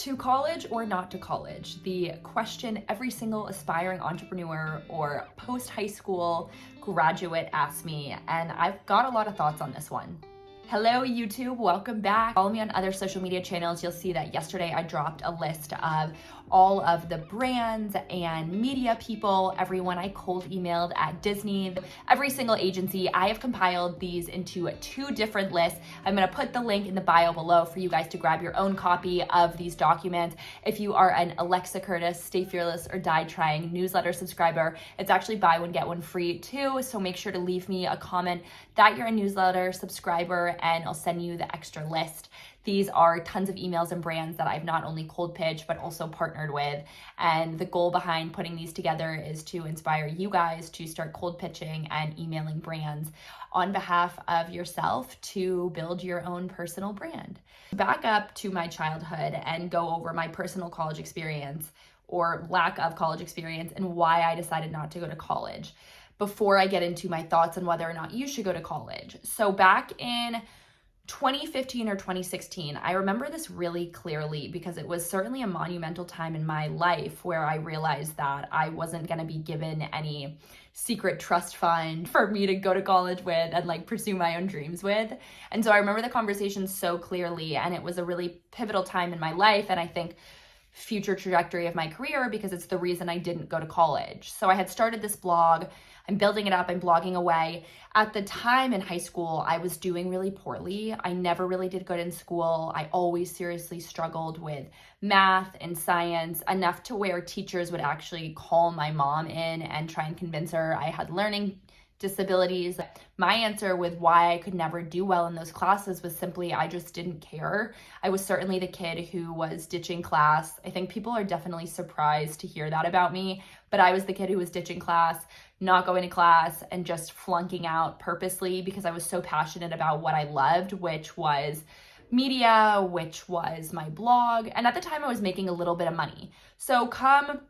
To college or not to college? The question every single aspiring entrepreneur or post-high school graduate asks me, and I've got a lot of thoughts on this one. Hello YouTube, welcome back. Follow me on other social media channels. You'll see that yesterday I dropped a list of all of the brands and media people, everyone I cold emailed at Disney, every single agency. I have compiled these into 2 different lists. I'm gonna put the link in the bio below for you guys to grab your own copy of these documents. If you are an Alexa Curtis, Stay Fearless, or Die Trying newsletter subscriber, it's actually buy one, get one free too. So make sure to leave me a comment that you're a newsletter subscriber and I'll send you the extra list. These are tons of emails and brands that I've not only cold pitched, but also partnered with. And the goal behind putting these together is to inspire you guys to start cold pitching and emailing brands on behalf of yourself to build your own personal brand. Back up to my childhood and go over my personal college experience or lack of college experience and why I decided not to go to college before I get into my thoughts on whether or not you should go to college. So back in 2015 or 2016, I remember this really clearly because it was certainly a monumental time in my life where I realized that I wasn't going to be given any secret trust fund for me to go to college with and like pursue my own dreams with. And so I remember the conversation so clearly, and it was a really pivotal time in my life, and I think future trajectory of my career because it's the reason I didn't go to college. So I had started this blog, I'm building it up, I'm blogging away. At the time in high school, I was doing really poorly. I never really did good in school. I always seriously struggled with math and science, enough to where teachers would actually call my mom in and try and convince her I had learning disabilities. My answer with why I could never do well in those classes was simply I just didn't care. I was certainly the kid who was ditching class. I think people are definitely surprised to hear that about me, but I was the kid who was ditching class, not going to class, and just flunking out purposely because I was so passionate about what I loved, which was media, which was my blog. And at the time I was making a little bit of money. So come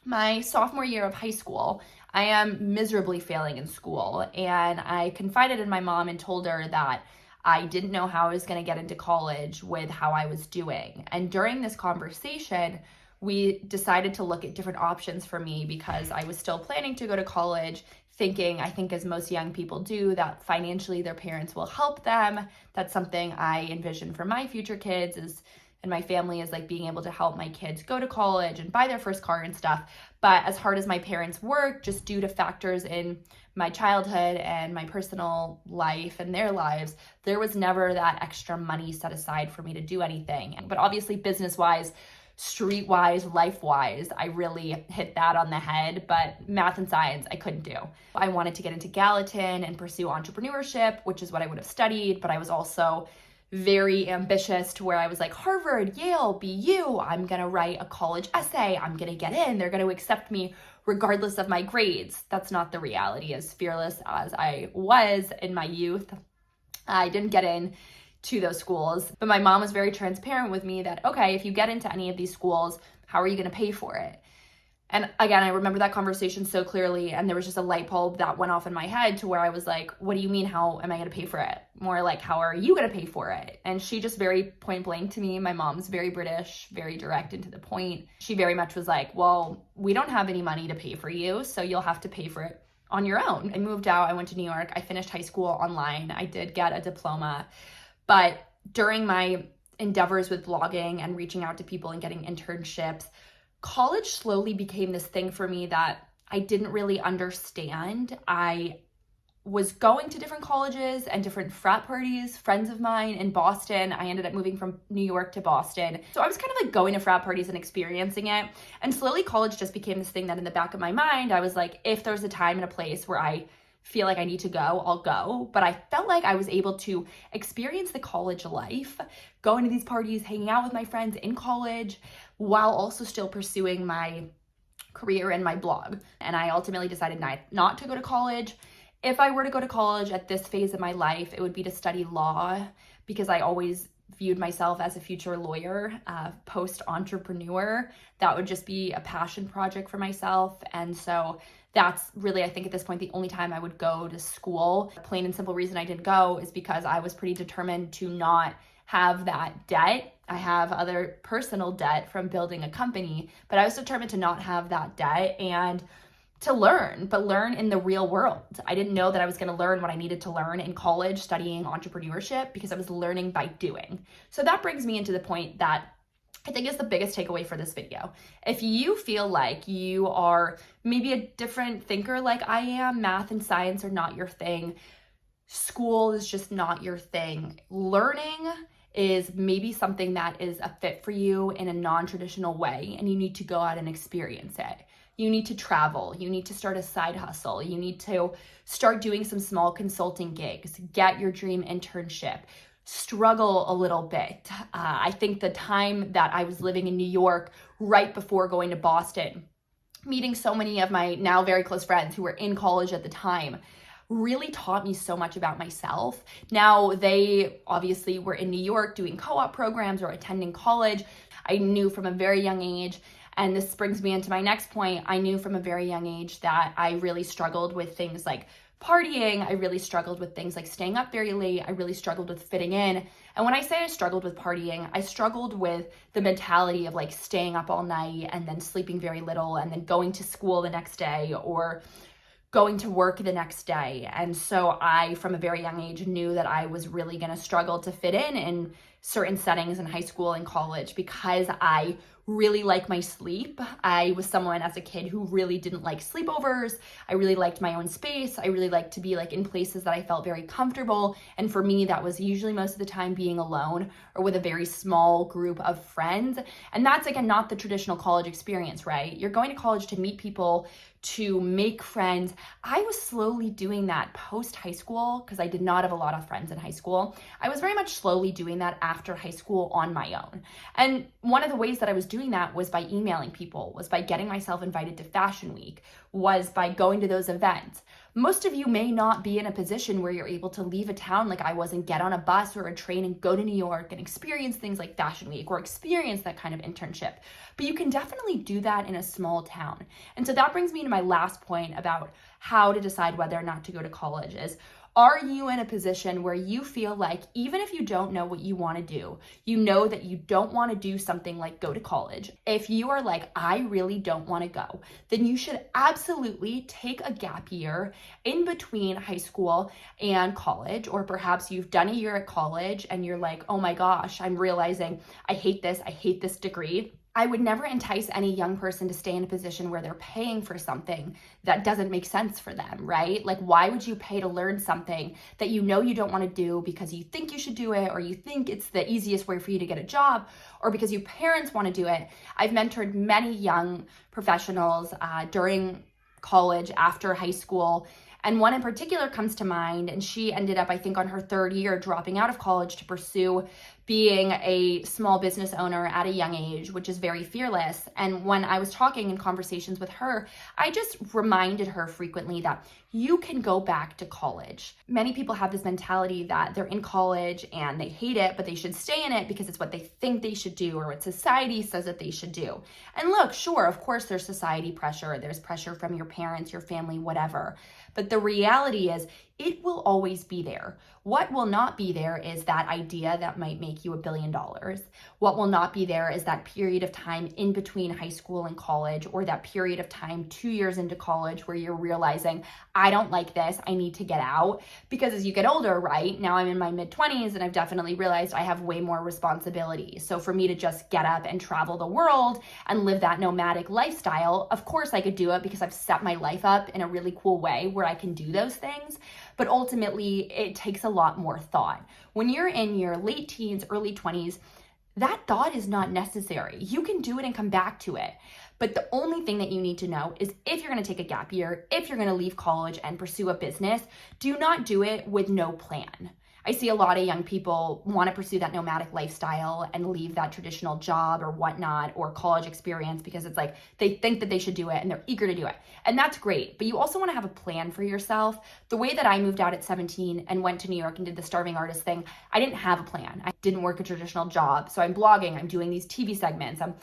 my sophomore year of high school, I am miserably failing in school, and I confided in my mom and told her that I didn't know how I was going to get into college with how I was doing. And during this conversation, we decided to look at different options for me because I was still planning to go to college, thinking, I think as most young people do, that financially their parents will help them. That's something I envision for my future kids and my family is like being able to help my kids go to college and buy their first car and stuff. But as hard as my parents worked, just due to factors in my childhood and my personal life and their lives, there was never that extra money set aside for me to do anything. But obviously business-wise, street-wise, life-wise, I really hit that on the head, but math and science, I couldn't do. I wanted to get into Gallatin and pursue entrepreneurship, which is what I would have studied, but I was also very ambitious to where I was like, Harvard, Yale, BU, I'm gonna write a college essay, I'm gonna get in, they're gonna accept me regardless of my grades. That's not the reality. As fearless as I was in my youth, I didn't get in to those schools, but my mom was very transparent with me that, okay, if you get into any of these schools, how are you gonna pay for it? And again, I remember that conversation so clearly, and there was just a light bulb that went off in my head to where I was like, what do you mean, how am I gonna pay for it? More like, how are you gonna pay for it? And she just very point blank to me, my mom's very British, very direct and to the point. She very much was like, well, we don't have any money to pay for you, so you'll have to pay for it on your own. I moved out, I went to New York, I finished high school online, I did get a diploma, but during my endeavors with blogging and reaching out to people and getting internships, college slowly became this thing for me that I didn't really understand. I was going to different colleges and different frat parties, friends of mine in Boston. I ended up moving from New York to Boston. So I was kind of like going to frat parties and experiencing it. And slowly college just became this thing that in the back of my mind, I was like, if there's a time and a place where I feel like I need to go, I'll go. But I felt like I was able to experience the college life, going to these parties, hanging out with my friends in college, while also still pursuing my career and my blog. And I ultimately decided not to go to college. If I were to go to college at this phase of my life, it would be to study law because I always viewed myself as a future lawyer, post-entrepreneur. That would just be a passion project for myself. And so that's really, I think at this point, the only time I would go to school. Plain and simple reason I didn't go is because I was pretty determined to not have that debt I have other personal debt from building a company, but I was determined to not have that debt and to learn, but learn in the real world. I didn't know that I was going to learn what I needed to learn in college studying entrepreneurship because I was learning by doing. So that brings me into the point that I think is the biggest takeaway for this video. If you feel like you are maybe a different thinker like I am, math and science are not your thing, school is just not your thing, learning is maybe something that is a fit for you in a non-traditional way, and you need to go out and experience it. You need to travel, you need to start a side hustle, you need to start doing some small consulting gigs, get your dream internship, struggle a little bit. I think the time that I was living in New York right before going to Boston, meeting so many of my now very close friends who were in college at the time, really taught me so much about myself. Now they obviously were in New York doing co-op programs or attending college. I knew from a very young age, and this brings me into my next point, I knew from a very young age that I really struggled with things like partying. I really struggled with things like staying up very late. I really struggled with fitting in. And when I say I struggled with partying, I struggled with the mentality of like staying up all night and then sleeping very little and then going to school the next day or going to work the next day. And so I, from a very young age, knew that I was really going to struggle to fit in certain settings in high school and college because I really like my sleep. I was someone as a kid who really didn't like sleepovers. I really liked my own space. I really liked to be like in places that I felt very comfortable. And for me, that was usually most of the time being alone or with a very small group of friends. And that's again, not the traditional college experience, right? You're going to college to meet people, to make friends. I was slowly doing that post high school because I did not have a lot of friends in high school. I was very much slowly doing that after high school on my own. And one of the ways that I was doing that was by emailing people, was by getting myself invited to Fashion Week, was by going to those events. Most of you may not be in a position where you're able to leave a town like I was and get on a bus or a train and go to New York and experience things like Fashion Week or experience that kind of internship. But you can definitely do that in a small town. And so that brings me to my last point about how to decide whether or not to go to college is, are you in a position where you feel like even if you don't know what you want to do, you know that you don't want to do something like go to college. If you are like, I really don't want to go, then you should absolutely take a gap year in between high school and college, or perhaps you've done a year at college and you're like, oh my gosh, I'm realizing I hate this degree. I would never entice any young person to stay in a position where they're paying for something that doesn't make sense for them, right? Like, why would you pay to learn something that you know you don't want to do because you think you should do it, or you think it's the easiest way for you to get a job, or because your parents want to do it? I've mentored many young professionals during college, after high school, and one in particular comes to mind, and she ended up, I think, on her third year dropping out of college to pursue being a small business owner at a young age, which is very fearless. And when I was talking in conversations with her, I just reminded her frequently that you can go back to college. Many people have this mentality that they're in college and they hate it, but they should stay in it because it's what they think they should do or what society says that they should do. And look, sure, of course, there's society pressure. There's pressure from your parents, your family, whatever. But the reality is, it will always be there. What will not be there is that idea that might make you $1 billion. What will not be there is that period of time in between high school and college, or that period of time 2 years into college where you're realizing, I don't like this, I need to get out. Because as you get older, right, now I'm in my mid-20s and I've definitely realized I have way more responsibility. So for me to just get up and travel the world and live that nomadic lifestyle, of course I could do it because I've set my life up in a really cool way where I can do those things. But ultimately, it takes a lot more thought. When you're in your late teens, early 20s, that thought is not necessary. You can do it and come back to it. But the only thing that you need to know is if you're going to take a gap year, if you're going to leave college and pursue a business, do not do it with no plan. I see a lot of young people want to pursue that nomadic lifestyle and leave that traditional job or whatnot or college experience because it's like they think that they should do it and they're eager to do it. And that's great. But you also want to have a plan for yourself. The way that I moved out at 17 and went to New York and did the starving artist thing, I didn't have a plan. I didn't work a traditional job. So I'm blogging, I'm doing these TV segments, I'm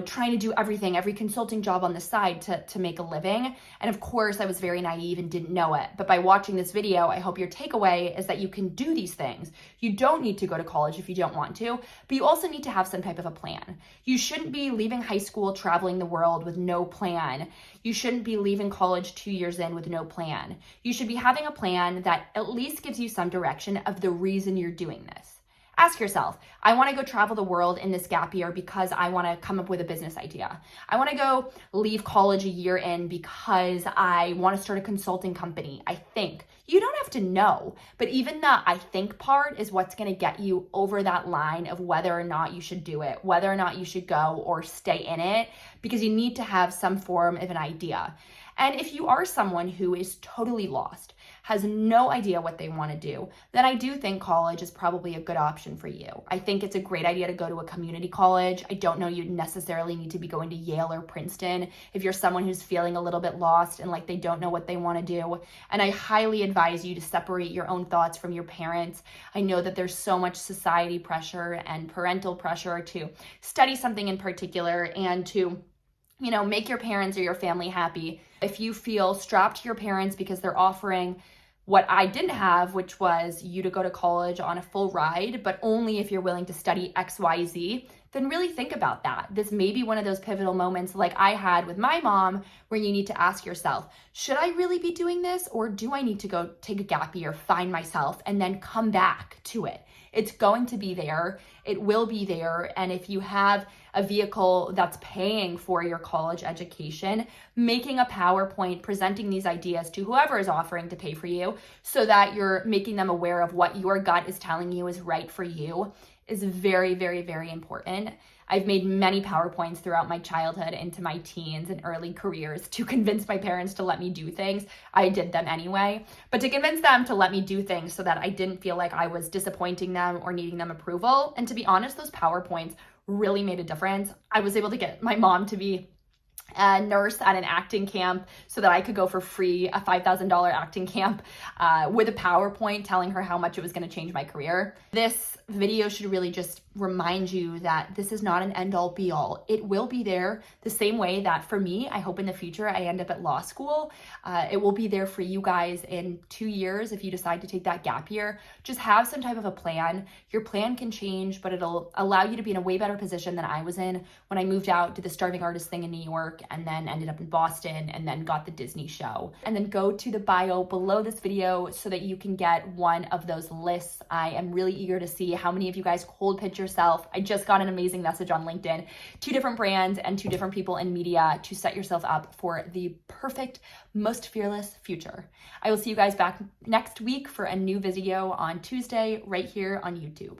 trying to do everything, every consulting job on the side to make a living. And of course, I was very naive and didn't know it. But by watching this video, I hope your takeaway is that you can do these things. You don't need to go to college if you don't want to, but you also need to have some type of a plan. You shouldn't be leaving high school, traveling the world with no plan. You shouldn't be leaving college 2 years in with no plan. You should be having a plan that at least gives you some direction of the reason you're doing this. Ask yourself, I want to go travel the world in this gap year because I want to come up with a business idea. I want to go leave college a year in because I want to start a consulting company. I think. You don't have to know, but even the I think part is what's going to get you over that line of whether or not you should do it, whether or not you should go or stay in it, because you need to have some form of an idea. And if you are someone who is totally lost, has no idea what they want to do, then I do think college is probably a good option for you. I think it's a great idea to go to a community college. I don't know you necessarily need to be going to Yale or Princeton if you're someone who's feeling a little bit lost and like they don't know what they want to do. And I highly advise you to separate your own thoughts from your parents. I know that there's so much society pressure and parental pressure to study something in particular and to make your parents or your family happy. If you feel strapped to your parents because they're offering what I didn't have, which was you to go to college on a full ride, but only if you're willing to study XYZ, then really think about that. This may be one of those pivotal moments like I had with my mom where you need to ask yourself, should I really be doing this, or do I need to go take a gap year, find myself, and then come back to it? It's going to be there. It will be there. And if you have a vehicle that's paying for your college education, making a PowerPoint, presenting these ideas to whoever is offering to pay for you so that you're making them aware of what your gut is telling you is right for you is very, very, very important. I've made many PowerPoints throughout my childhood into my teens and early careers to convince my parents to let me do things. I did them anyway, but to convince them to let me do things so that I didn't feel like I was disappointing them or needing them approval. And to be honest, those PowerPoints really made a difference. I was able to get my mom to be a nurse at an acting camp so that I could go for free, a $5,000 acting camp with a PowerPoint telling her how much it was going to change my career. This video should really just remind you that this is not an end-all be-all. It will be there the same way that for me, I hope in the future I end up at law school. It will be there for you guys in 2 years if you decide to take that gap year. Just have some type of a plan. Your plan can change, but it'll allow you to be in a way better position than I was in when I moved out to the Starving Artist thing in New York and then ended up in Boston and then got the Disney show. And then go to the bio below this video so that you can get one of those lists. I am really eager to see how many of you guys cold pitch yourself. I just got an amazing message on LinkedIn, 2 different brands and 2 different people in media to set yourself up for the perfect, most fearless future. I will see you guys back next week for a new video on Tuesday right here on YouTube.